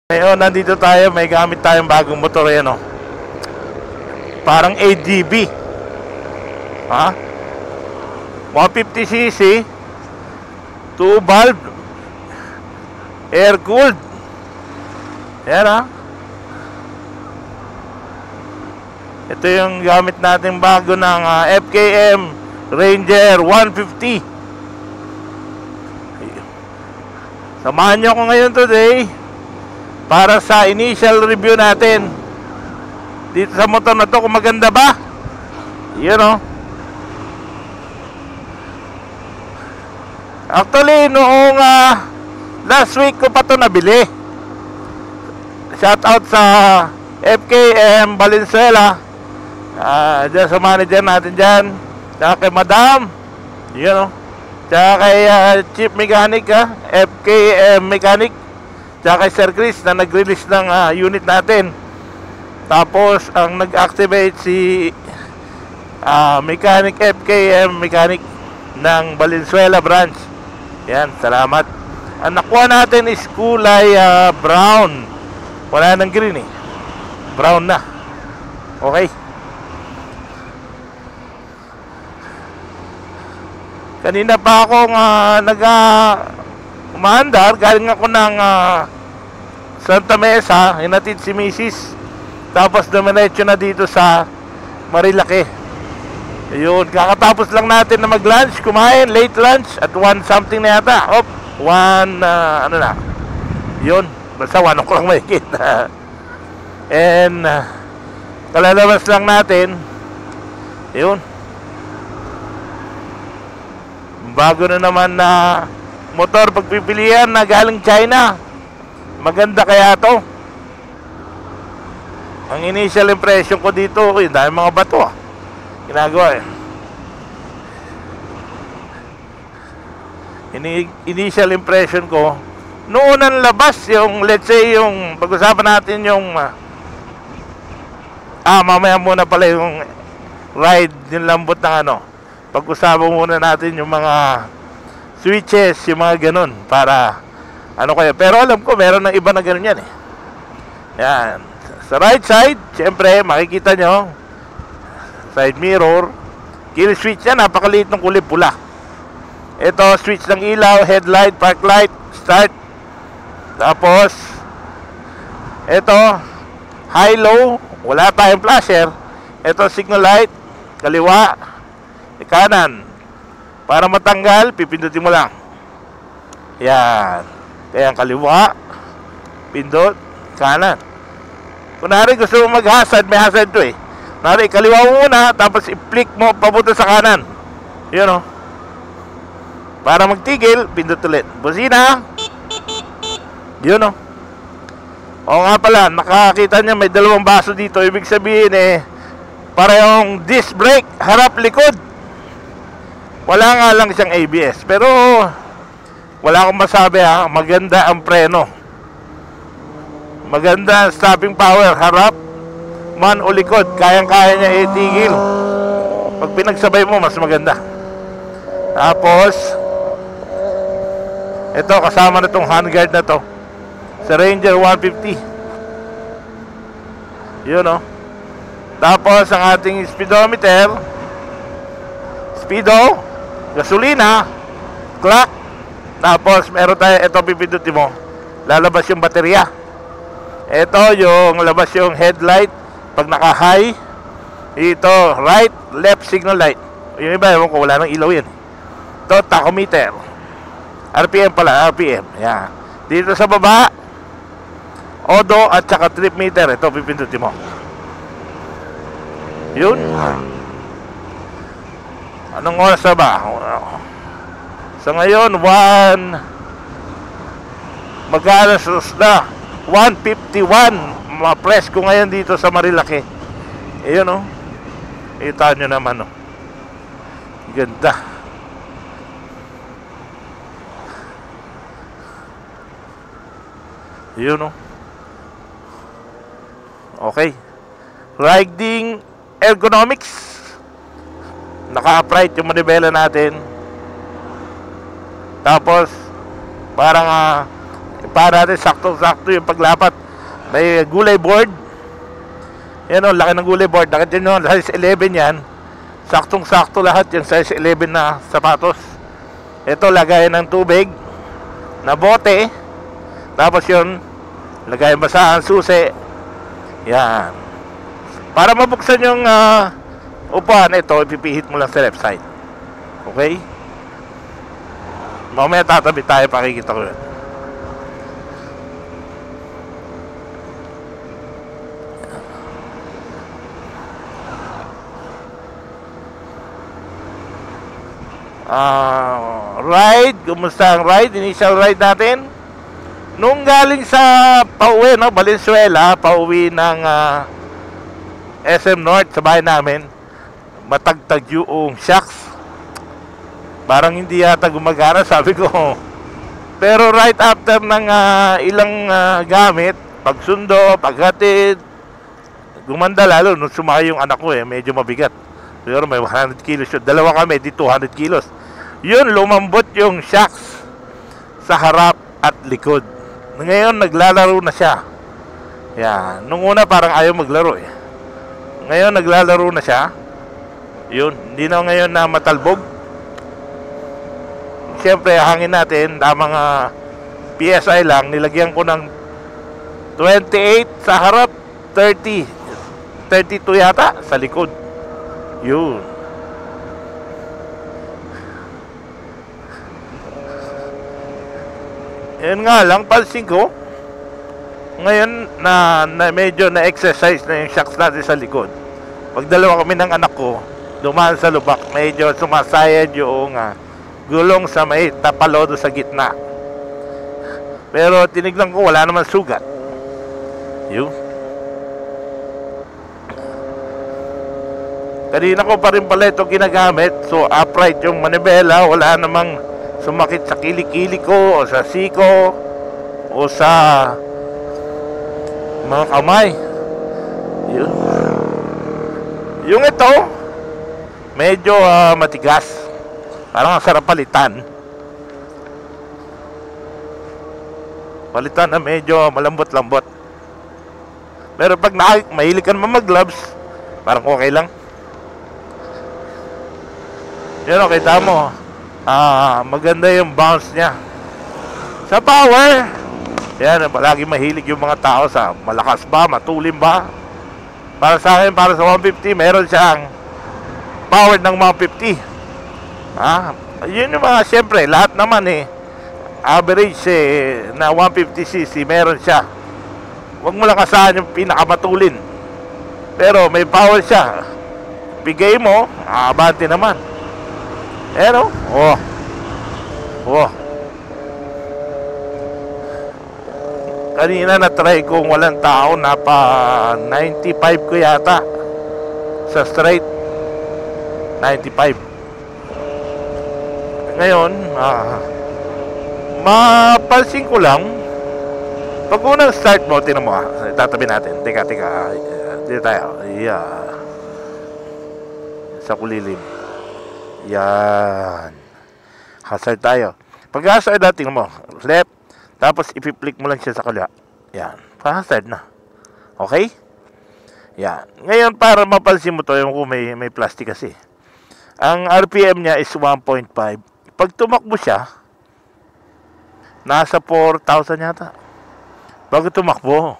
Ngayon, nandito tayo, may gamit tayong bagong motor yan, oh. Parang ADB. Ha? 150cc 2 valve air cooled. Yan, ha. Ito yung gamit natin bago ng FKM Ranger 150. Samahan nyo ako ngayon today para sa initial review natin dito sa motor na to, kung maganda ba. Yun, oh. Actually, noong last week ko pa to nabili. Shout out sa FKM Valenzuela, dyan sa manager natin dyan, tsaka kay Madam, yun, oh. Tsaka kay Chief Mechanic, FKM Mechanic, tsaka kay Sir Chris na nag-release ng unit natin. Tapos ang nag-activate si Mechanic FKM Mechanic ng Valenzuela branch. Yan, salamat. Ang nakuha natin is kulay brown. Wala nang green, eh. Brown na. Okay. Kanina pa akong umaandar. Galing ako ng Santa Mesa, hinatid si Mrs. Tapos dumiretso na dito sa Marilake. Ayun, kakatapos lang natin na mag-lunch, kumain, late lunch at 1 something na yata. Hop, 1 ano na. Yun, basta 1 o'clock may kita. And kalalabas lang natin. Ayun. Bago na naman na motor pagpipilian na galing China. Maganda kaya to. Ang initial impression ko dito, yung dahil mga bato, ginagawa, eh. Initial impression ko noon ang labas yung, let's say, yung pag-usapan natin yung mamaya muna pala yung ride, yung lambot ng ano. Pag-usapan muna natin yung mga switches, yung mga ganun, para ano kaya. Pero alam ko meron ng iba na ganun yan, eh. Yan. Sa right side, syempre makikita nyo side mirror, kill switch yan, napakaliit ng kulay pula. Ito, switch ng ilaw, headlight, park light, start. Tapos ito, high-low, wala tayong flasher. Ito, signal light, kaliwa, kanan. Para matanggal, pipindutin mo lang. Yan. Kaya ang kaliwa, pindot, kanan. Kunwari gusto mo mag-hazard, may hazard to, eh. Kunwari, kaliwa mo muna, tapos i-flick mo papunta sa kanan. Yun, oh. Para magtigil, pindot ulit. Busina. Yun, oh. O nga pala, nakakita niya may dalawang baso dito. Ibig sabihin, eh, parehong disc brake, harap, likod. Wala nga lang siyang ABS. Pero wala akong masabi, ha. Maganda ang preno. Maganda ang stopping power, harap man o likod, kayang-kaya niya itigil. Pag pinagsabay mo, mas maganda. Tapos ito, kasama na itong handguard na to sa Ranger 150. Yun, oh. Tapos ang ating speedometer, speedo, gasolina, clock. Tapos meron tayo, ito pipindutin mo, lalabas yung baterya. Ito yung labas yung headlight pag naka-high. Ito, right, left signal light. Yung iba, ewan ko, wala nang ilaw yan. Ito, tachometer. RPM pala, RPM. Yan. Dito sa baba, odo at saka trip meter. Ito, pipindutin mo. Yun. Anong oras na ba? So ngayon, mag-alas na 1:51, ma-press ko ngayon dito sa Marilake. Ayun, oh. Kita nyo naman, oh. Ganda. Ayun, oh. Okay. Riding ergonomics. Naka-upright yung manibela natin. Tapos parang pa natin, sakto-sakto yung paglapat. May gulay board. Yan o, laki ng gulay board. Nakita nyo, size 11 yan. Saktong-sakto lahat yung size 11 na sapatos. Ito, lagayan ng tubig na bote. Tapos yun, lagayan basahan, susi. Yan. Para mabuksan yung upuan, ito, ipipihit mo lang sa left side. Okay? Mamaya tatabi tayo, pakikita ko yun. Ride, kumusta ang ride? Initial ride natin nung galing sa pauwi, no, Valenzuela, pauwi ng SM North sa bahay namin. Matagtag yung shocks, parang hindi yata gumagana, sabi ko. Pero right after ng ilang gamit, pagsundo, paghatid, gumanda lalo nung sumakay yung anak ko. Medyo mabigat, pero may 100 kilos yun. Dalawa kami, di 200 kilos. Yun, lumambot yung shocks sa harap at likod. Ngayon, naglalaro na siya. Yan. Nung una, parang ayaw maglaro Ngayon, naglalaro na siya. Yun. Hindi na ngayon na matalbog. Siyempre, hangin natin, tamang PSI lang. Nilagyan ko ng 28 sa harap, 30. 32 yata sa likod. Yun. Yun nga lang, pansin ko ngayon na medyo na-exercise na yung shocks natin sa likod. Pag dalawa kami ng anak ko dumaan sa lubak, medyo sumasayad yung gulong sa may tapalodo sa gitna. Pero tinignan ko, wala naman sugat. Yun. Kanina ko pa rin pala ito ginagamit. So upright yung manibela, wala namang sumakit sa kilikili ko o sa siko o sa mga kamay. Yun. Yung ito medyo matigas, parang sarap palitan na medyo malambot-lambot. Pero pag mahilig ka naman mag-gloves, parang okay lang. Yun, okay, tamo. Maganda yung bounce niya. Sa power, yan, palagi mahilig yung mga tao sa malakas ba, matulim ba. Para sa akin, para sa 150, meron siyang power ng 150. Yun yung mga, siyempre, lahat naman average na 150cc, meron siya. Huwag mo lang asahan yung pinakamatulin. Pero may power siya. Bigay mo, abante naman. Pero, kanina na-try kong walang tao, napa 95 ko yata sa straight. 95. Ngayon, mapansin ko lang, pag unang start mo, tinan mo tatabi natin. Teka, dito tayo. Sa kulilim. Yan. Hazard tayo. Pag hazard natin mo, left, tapos ipiplik mo lang siya sa kaliwa. Yan. Pa-hazard na. Okay? Yan. Ngayon, para mapansin mo to, yung kung may plastic kasi. Ang RPM niya is 1.5. Pag tumakbo siya, nasa 4,000 yata. Bago tumakbo.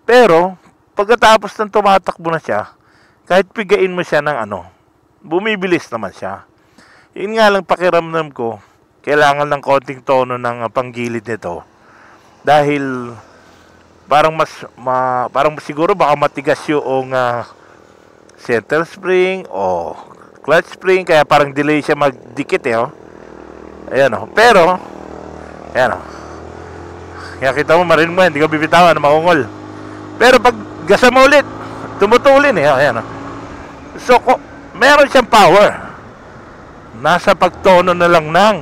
Pero, pagkatapos ng tumatakbo na siya, kahit pigain mo siya ng bumibilis naman siya. Yun nga lang pakiramdam ko, kailangan ng konting tono ng panggilid nito. Dahil parang parang siguro baka matigas yung center spring o clutch spring, kaya parang delay siya magdikit Ayan Pero ayan kaya kita mo, marin mo, hindi ka bibitawan, makungol. Pero pag gasa mo ulit, tumutulin ayan So meron siyang power. Nasa pagtono na lang ng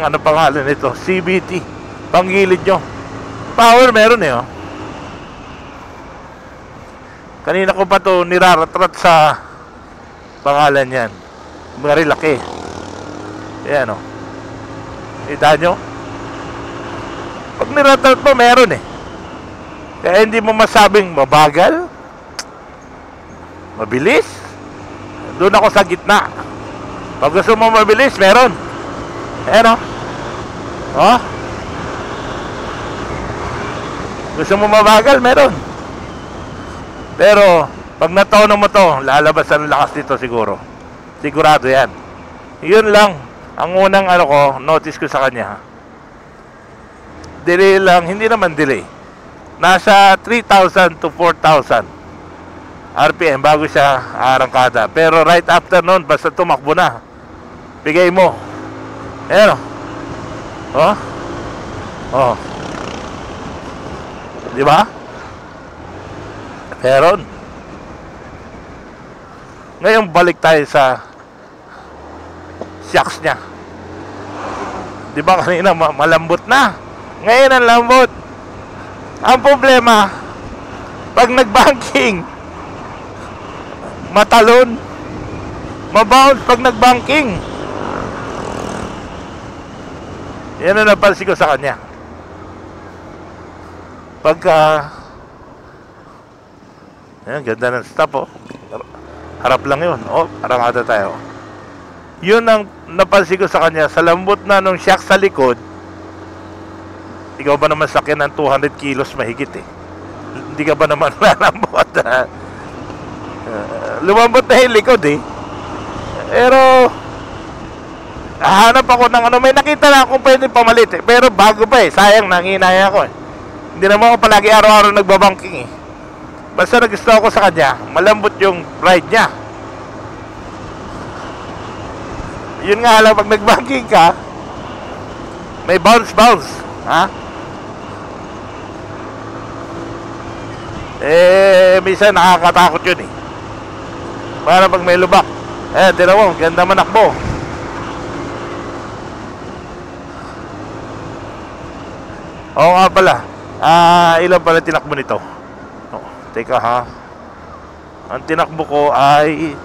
ano pangalan nito, CVT, panggilid nyo. Power meron Kanina ko pa to niraratrat sa pangalan yan, Marilaki. Ayan o. Kita nyo? Pag niratart mo, meron eh. Kaya hindi mo masabing mabagal, mabilis. Doon ako sa gitna. Pag gusto mo mabilis, meron. Ayan o. Oh. Gusto mo mabagal, meron. Pero pag natono mo to, lalabas ang lakas dito siguro. Sigurado yan. Yun lang ang unang ano ko, notice ko sa kanya. Delay lang, hindi naman delay. Nasa 3,000 to 4,000 RPM bago siya arangkada. Pero right after nun, basta tumakbo na, bigay mo. Ayan o. Oh. Oh. Diba? Meron. Ngayon balik tayo sa shocks niya. Diba kanina malambot na? Ngayon ang lambot. Ang problema, pag nagbanking, matalon, mabounce pag nagbanking. Yan ang napansin ko sa kanya. Pagka yan, ganda ng stop oh. Harap lang yun. Oh, arangada tayo. Yun ang napansin ko sa kanya. Sa lambot na nung shock sa likod, ikaw ba naman sakyan ng 200 kilos mahigit eh. Hindi ka ba naman lalambot? Lumambot na yung likod eh. Pero hahanap ako ng ano. May nakita na akong pwede pamalit eh. Pero bago pa eh. Sayang, nanginaya ko eh. Hindi naman ako palagi araw-araw nagbabangking eh. Basta nagusto ako sa kanya, malambot yung ride niya. Yun nga lang, pag nagbanking ka, may bounce. Ha? Minsan nakakatakot yun eh. Para pag may lubak. Tira mo, ganda manakbo. Oo nga pala. Ilan pala tinakbo nito? Teka ha. Ang tinakbo ko ay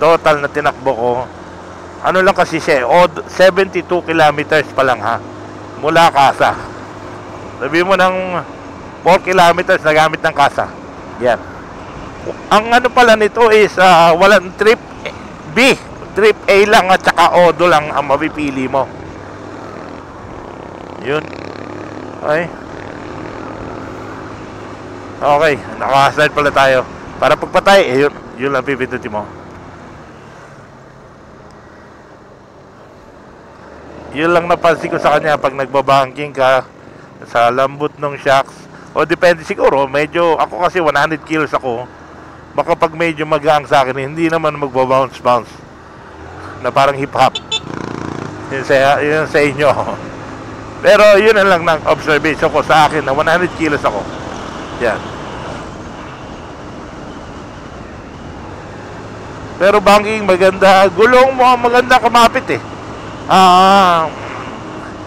total na tinakbo ko. Ano lang kasi siya, 72 kilometers pa lang ha. Mula Kasa. Sabi mo ng 4 kilometers na gamit ng Kasa. Yan. Ang ano pala nito is walang trip B. Trip A lang at saka Odo lang ang mapipili mo. Yun. Ay. Okay, naka-slide pala tayo. Para pagpatay, yun lang pipindutin mo. Yun lang napansin ko sa kanya pag nagbabanking ka sa lambot ng shocks. O depende siguro, medyo, ako kasi 100 kilos ako. Baka pag medyo magaang sa akin, hindi naman magbabounce na parang hip-hop. Yun sa inyo. Pero yun lang ng observation ko sa akin na 100 kilos ako. Yan. Pero banking maganda, gulong mo maganda kumapit eh.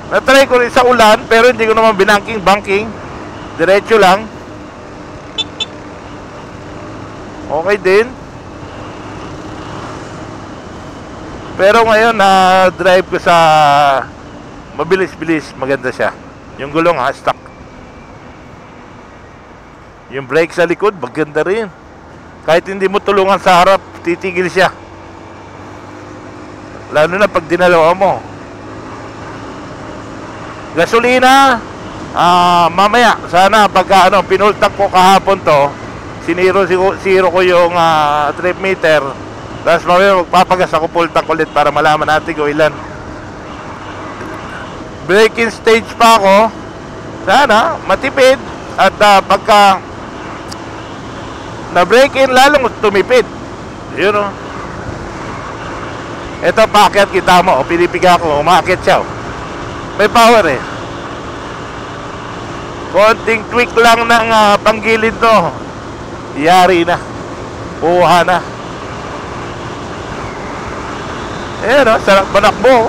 Na-try ko rin sa ulan pero hindi ko naman banking. Diretso lang. Okay din. Pero ngayon drive ko sa mabilis-bilis, maganda siya. Yung gulong stock. Yung brake sa likod, maganda rin. Kahit hindi mo tulungan sa harap, titigil siya. Lalo na pag dinalawa mo. Gasolina, mamaya, sana pagka pinultak ko kahapon to, siniro ko yung trip meter. Tapos mamaya magpapagas ako full tank ulit para malaman natin kung ilan. Braking stage pa ako. Sana matipid. At pagka na-break in, lalong tumipid. Yun o. Ito paakyat, kita mo. Pinipiga ko, umakyat siya. May power eh. Konting tweak lang ng panggilid to, yari na. Buha na. Ayan o, sarap manakbo.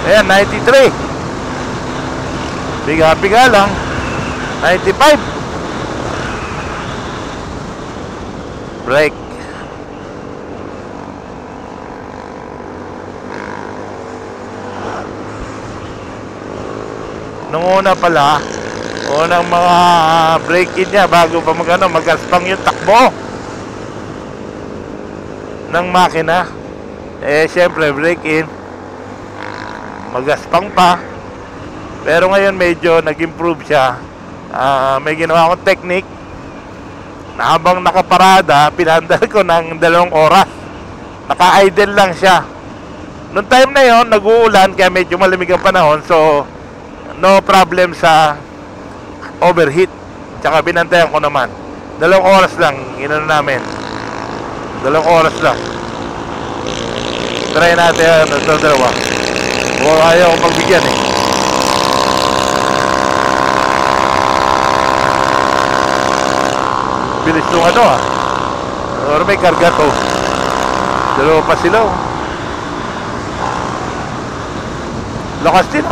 Ayan, 93. Piga-piga lang. 95. Break. Nung una pala, unang mga break-in niya bago pa magaspang yung takbo ng makina. Eh syempre break-in, magaspang pa. Pero ngayon medyo nag-improve siya. May ginawa akong technique na habang nakaparada, pinandar ko ng 2 oras. Naka-idle lang siya. Noong time na yon, nag-uulan kaya medyo malamig ang panahon, so no problem sa overheat. Tsaka binantayan ko naman 2 oras lang, inano namin 2 oras lang. Try natin ito, 2. O ayaw ko pagbigyan eh. Bilis nung or may karga to. 2 pa sila oh. Lakas din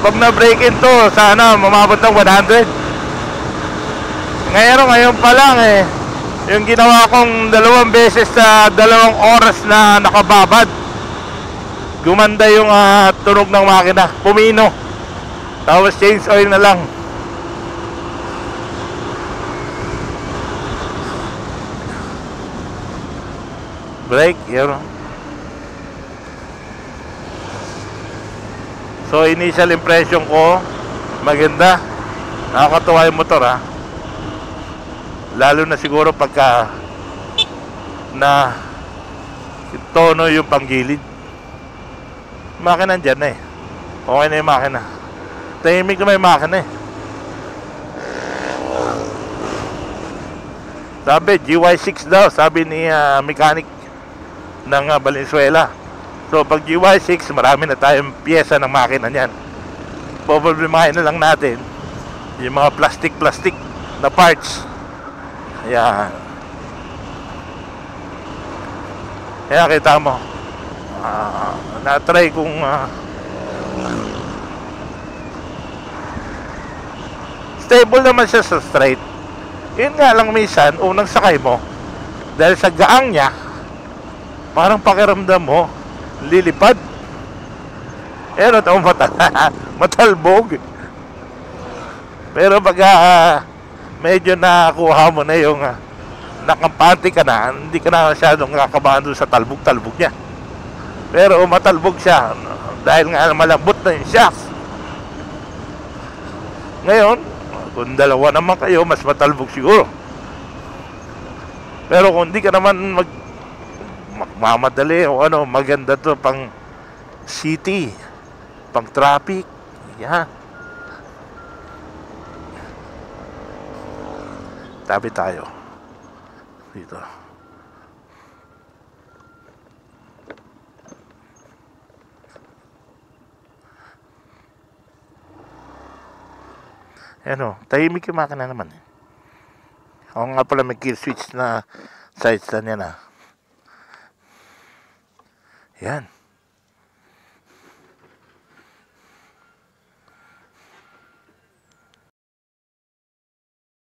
pag na-break in to, sana mamabot ng 100. Ngayon pa lang eh, yung ginawa kong 2 beses sa 2 oras na nakababad, gumanda yung tunog ng makina, pumino. Tapos change oil na lang. Brake, yun. So initial impression ko, maganda. Nakakatuwa yung motor lalo na siguro pagka na tono yung panggilid. Makina dyan na eh. Okay na yung makina. Tahimik na may makina eh. Sabi GY6 daw, sabi ni mechanic ng Valenzuela. So pag GY6, marami na tayong pyesa ng makina niyan. Poproblemahin na lang natin yung mga plastic na parts. Ayan. Kaya kita mo, na-try kung stable naman siya sa straight. Yun nga lang minsan, unang sakay mo, dahil sa gaang niya, parang pakiramdam mo lilipad. Pero ito matalbog. Pero pag medyo nakuha mo na yung nakampante ka na, hindi ka na masyadong kakabahan doon sa talbog niya. Pero matalbog siya dahil nga malambot na yung shocks. Ngayon, kung 2 naman kayo, mas matalbog siguro. Pero kung hindi ka naman magmamadali o maganda to pang city, pang traffic. Yan. Tabi tayo dito. Tahimik yung makina naman eh. Ako nga pala may kill switch na sides na yan Yan.